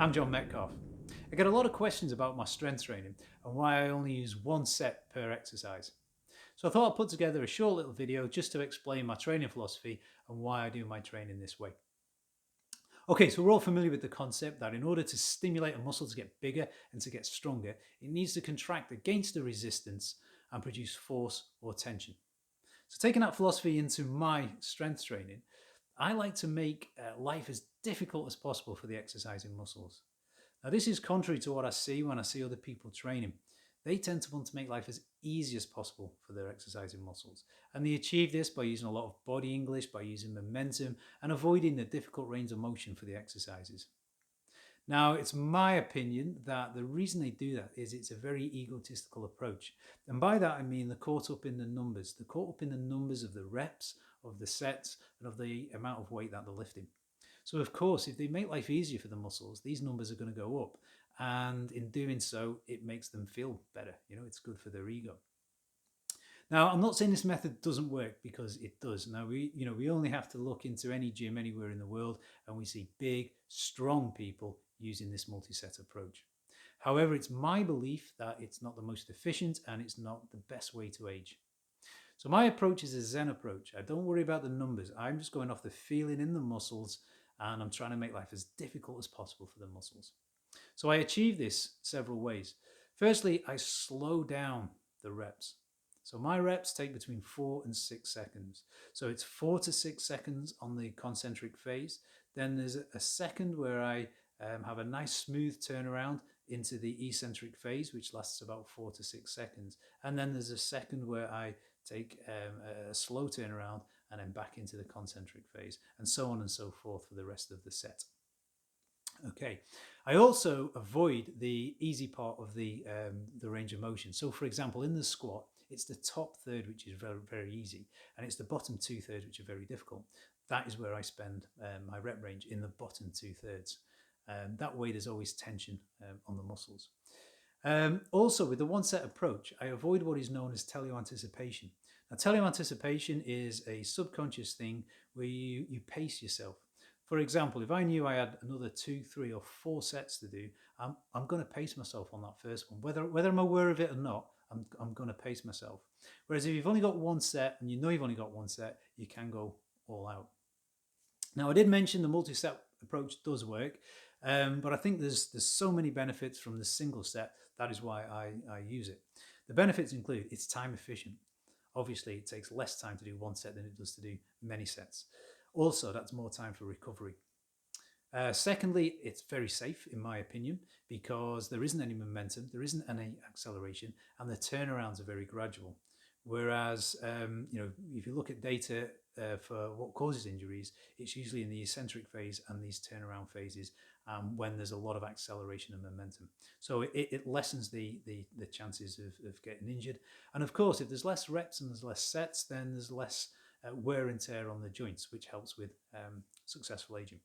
I'm John Metcalfe. I get a lot of questions about my strength training and why I only use one set per exercise. So I thought I'd put together a short little video just to explain my training philosophy and why I do my training this way. Okay, so we're all familiar with the concept that in order to stimulate a muscle to get bigger and to get stronger, it needs to contract against the resistance and produce force or tension. So taking that philosophy into my strength training, I like to make life as difficult as possible for the exercising muscles. Now, this is contrary to what I see when I see other people training. They tend to want to make life as easy as possible for their exercising muscles. And they achieve this by using a lot of body English, by using momentum, and avoiding the difficult range of motion for the exercises. Now, it's my opinion that the reason they do that is it's a very egotistical approach. And by that, I mean they're caught up in the numbers. They're caught up in the numbers of the reps, of the sets, and of the amount of weight that they're lifting. So, of course, if they make life easier for the muscles, these numbers are going to go up. And in doing so, it makes them feel better. It's good for their ego. Now, I'm not saying this method doesn't work, because it does. Now, we only have to look into any gym anywhere in the world and we see big, strong people using this multi-set approach. However, it's my belief that it's not the most efficient and it's not the best way to age. So my approach is a Zen approach. I don't worry about the numbers. I'm just going off the feeling in the muscles, and I'm trying to make life as difficult as possible for the muscles. So I achieve this several ways. Firstly, I slow down the reps. So my reps take between 4 and 6 seconds. So it's 4 to 6 seconds on the concentric phase. Then there's a second where I have a nice smooth turnaround into the eccentric phase, which lasts about 4 to 6 seconds. And then there's a second where I take a slow turnaround and then back into the concentric phase, and so on and so forth for the rest of the set. Okay, I also avoid the easy part of the range of motion. So, for example, in the squat, it's the top third which is very, very easy, and it's the bottom 2/3 which are very difficult. That is where I spend my rep range, in the bottom 2/3. That way, there's always tension on the muscles. Also, with the one set approach, I avoid what is known as teleanticipation. Now, teleanticipation is a subconscious thing where you pace yourself. For example, if I knew I had another 2, 3, or 4 sets to do, I'm going to pace myself on that first one. Whether I'm aware of it or not, I'm going to pace myself. Whereas if you've only got one set and you know you've only got one set, you can go all out. Now, I did mention the multi-set approach does work, but I think there's so many benefits from the single set. That is why I use it. The benefits include it's time efficient. Obviously, it takes less time to do one set than it does to do many sets. Also, that's more time for recovery. Secondly, it's very safe, in my opinion, because there isn't any momentum, there isn't any acceleration, and the turnarounds are very gradual. Whereas, if you look at data for what causes injuries, it's usually in the eccentric phase and these turnaround phases when there's a lot of acceleration and momentum. So it lessens the chances of getting injured. And of course, if there's less reps and there's less sets, then there's less wear and tear on the joints, which helps with successful aging.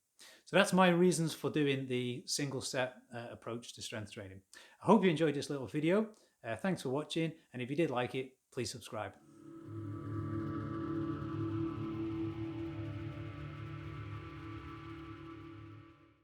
So that's my reasons for doing the single set approach to strength training. I hope you enjoyed this little video. Thanks for watching, and if you did like it, please subscribe.